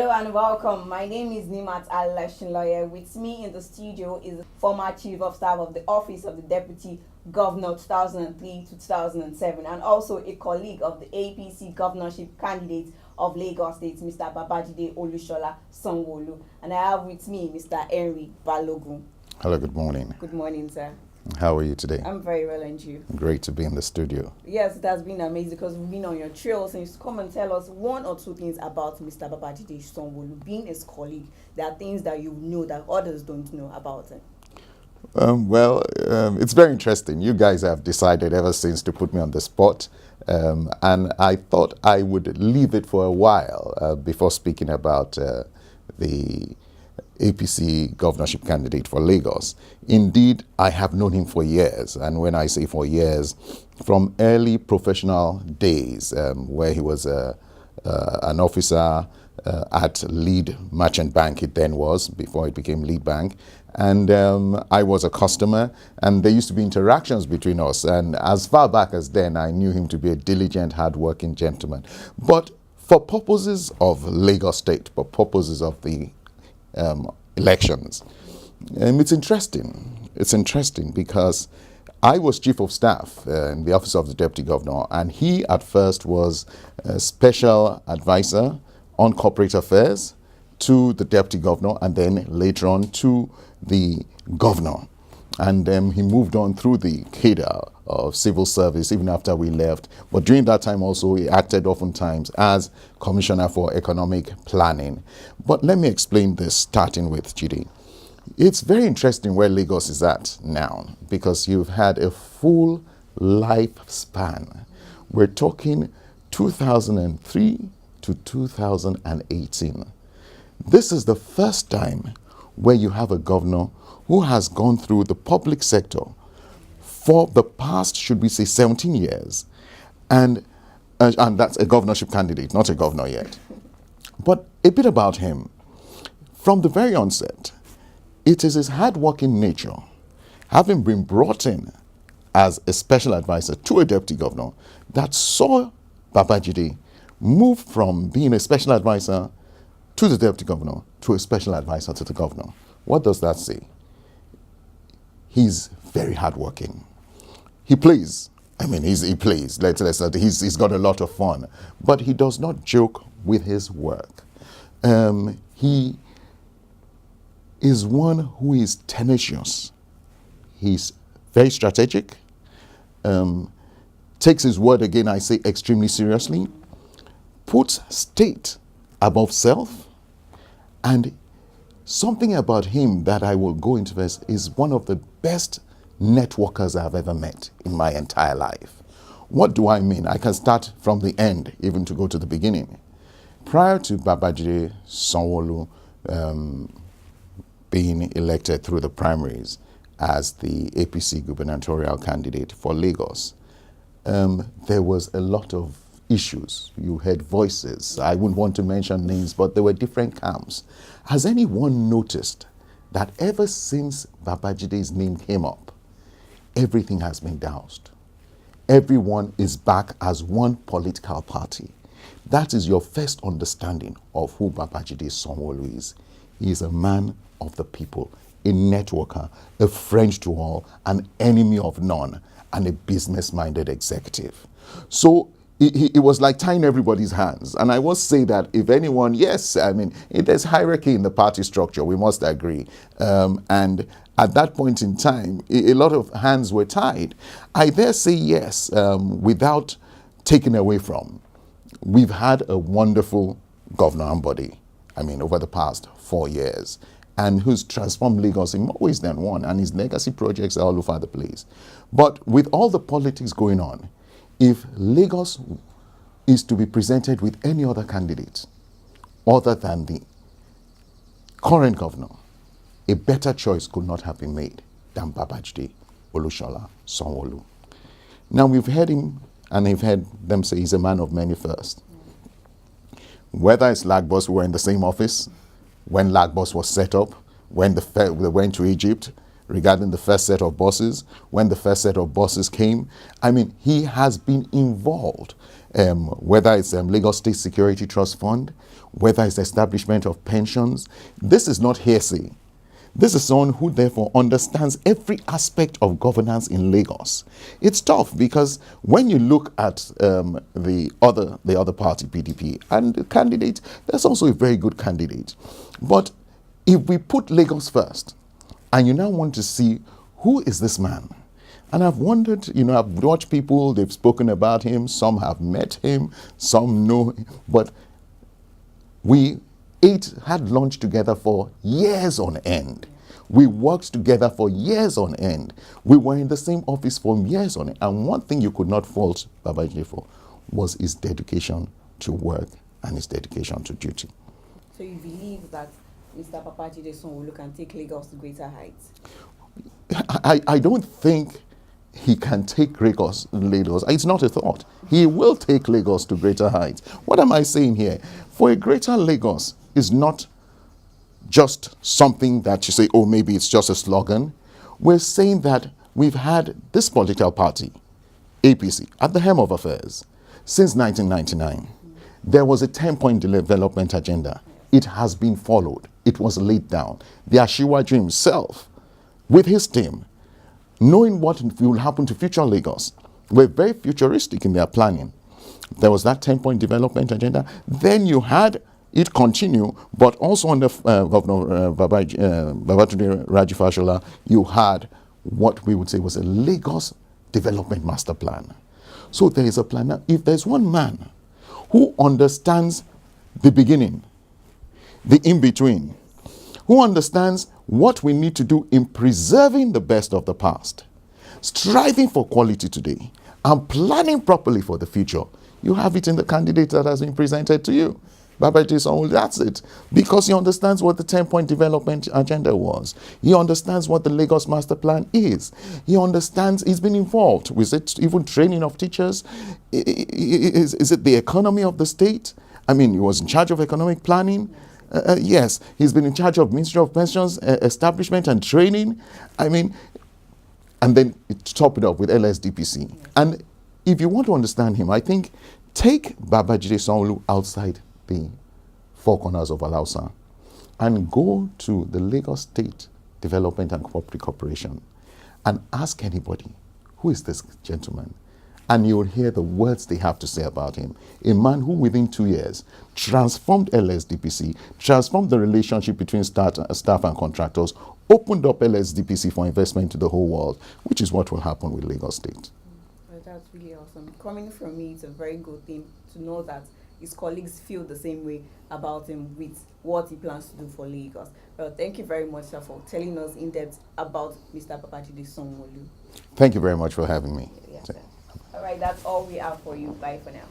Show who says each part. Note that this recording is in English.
Speaker 1: Hello and welcome. My name is Nimat Alashinloye. With me in the studio is the former Chief of Staff of the Office of the Deputy Governor 2003 to 2007 and also a colleague of the APC governorship candidate of Lagos State, Mr. Babajide Olusola Sanwo-Olu. And I have with me Mr. Henry Balogun.
Speaker 2: Hello, good morning.
Speaker 1: Good morning, sir.
Speaker 2: How are you today?
Speaker 1: I'm very well, and you?
Speaker 2: Great to be in the studio.
Speaker 1: Yes, it has been amazing because we've been on your trails and you come and tell us one or two things about Mr. Babajide Sanwo-Olu. Being his colleague, there are things that you know that others don't know about him.
Speaker 2: It's very interesting. You guys have decided ever since to put me on the spot, and I thought I would leave it for a while before speaking about the APC governorship candidate for Lagos. Indeed, I have known him for years, and when I say for years, from early professional days where he was an officer at Lead Merchant Bank, it then was, before it became Lead Bank, and I was a customer, and there used to be interactions between us, and as far back as then, I knew him to be a diligent, hard-working gentleman. But for purposes of Lagos State, for purposes of the elections, it's interesting. It's interesting because I was Chief of Staff in the Office of the Deputy Governor, and he at first was a Special Advisor on Corporate Affairs to the Deputy Governor, and then later on to the Governor. And he moved on through the cadre of civil service even after we left. But during that time also, he acted oftentimes as Commissioner for Economic Planning. But let me explain this, starting with GD. It's very interesting where Lagos is at now, because you've had a full lifespan. We're talking 2003 to 2018. This is the first time where you have a governor who has gone through the public sector for the past, should we say, 17 years. And that's a governorship candidate, not a governor yet. But a bit about him. From the very onset, it is his hard-working nature, having been brought in as a special advisor to a deputy governor, that saw Babajide move from being a special advisor to the deputy governor to a special advisor to the governor. What does that say? He's very hardworking. He plays. I mean, he plays. Let's say he's got a lot of fun, but he does not joke with his work. He is one who is tenacious. He's very strategic. Takes his word, again, I say, extremely seriously. Puts state above self, and something about him that I will go into first is one of the best networkers I've ever met in my entire life. What do I mean? I can start from the end, even to go to the beginning. Prior to Babajide Sanwo-Olu being elected through the primaries as the APC gubernatorial candidate for Lagos, there was a lot of issues. You heard voices. I wouldn't want to mention names, but there were different camps. Has anyone noticed that ever since Babajide's name came up, everything has been doused? Everyone is back as one political party. That is your first understanding of who Babajide Sanwo-Olu is. He is a man of the people, a networker, a friend to all, an enemy of none, and a business-minded executive. So it was like tying everybody's hands. And I will say that if anyone, yes, I mean, there's hierarchy in the party structure, we must agree. And at that point in time, a lot of hands were tied. I dare say yes, without taking away from. We've had a wonderful governor body, I mean, over the past 4 years, and who's transformed Lagos in more ways than one, and his legacy projects are all over the place. But with all the politics going on, if Lagos is to be presented with any other candidate other than the current governor, a better choice could not have been made than Babajide Olusola Sanwo-Olu. Now, we've heard him, and I've heard them say he's a man of many firsts. Whether it's Lagos, we were in the same office when Lagos was set up, when they went to Egypt, regarding the first set of buses. When the first set of buses came, I mean, he has been involved, whether it's Lagos State Security Trust Fund, whether it's establishment of pensions. This is not hearsay. This is someone who therefore understands every aspect of governance in Lagos. It's tough because when you look at the other party, PDP, and the candidate, there's also a very good candidate. But if we put Lagos first, and you now want to see who is this man, and I've wondered, I've watched people, they've spoken about him, some have met him, some know him, but we had lunch together for years on end. We worked together for years on end. We were in the same office for years on end. And one thing you could not fault Babajide for was his dedication to work and his dedication to duty.
Speaker 1: So you believe that Mr. Babajide Sanwo-Olu can take Lagos to greater heights?
Speaker 2: I don't think he can take Lagos. It's not a thought. He will take Lagos to greater heights. What am I saying here? For a greater Lagos is not just something that you say, oh, maybe it's just a slogan. We're saying that we've had this political party, APC, at the helm of affairs since 1999. There was a 10-point development agenda. It has been followed. It was laid down. The Ashiwaju himself, with his team, knowing what will happen to future Lagos, were very futuristic in their planning. There was that 10-point development agenda. Then you had it continue, but also under Governor Babajide Olusola, you had what we would say was a Lagos Development Master Plan. So there is a plan. Now, if there's one man who understands the beginning, the in-between, who understands what we need to do in preserving the best of the past, striving for quality today, and planning properly for the future, you have it in the candidate that has been presented to you. Babajide Sanwo-Olu, that's it. Because he understands what the 10-point development agenda was. He understands what the Lagos Master Plan is. He understands, he's been involved. Was it even training of teachers? Is it the economy of the state? I mean, he was in charge of economic planning. Yes, he's been in charge of Ministry of Pensions, establishment and training. I mean, and then top it up with LSDPC. And if you want to understand him, I think take Babajide Sanwo-Olu outside the four corners of Alausa and go to the Lagos State Development and Cooperative Corporation and ask anybody, who is this gentleman? And you'll hear the words they have to say about him. A man who within 2 years transformed LSDPC, transformed the relationship between staff and contractors, opened up LSDPC for investment to the whole world, which is what will happen with Lagos State.
Speaker 1: Well, that's really awesome. Coming from me, it's a very good thing to know that his colleagues feel the same way about him with what he plans to do for Lagos. Well, thank you very much, sir, for telling us in depth about Mr. Babajide Sanwo-Olu.
Speaker 2: Thank you very much for having me.
Speaker 1: Yes, sir. All right, that's all we have for you. Bye for now.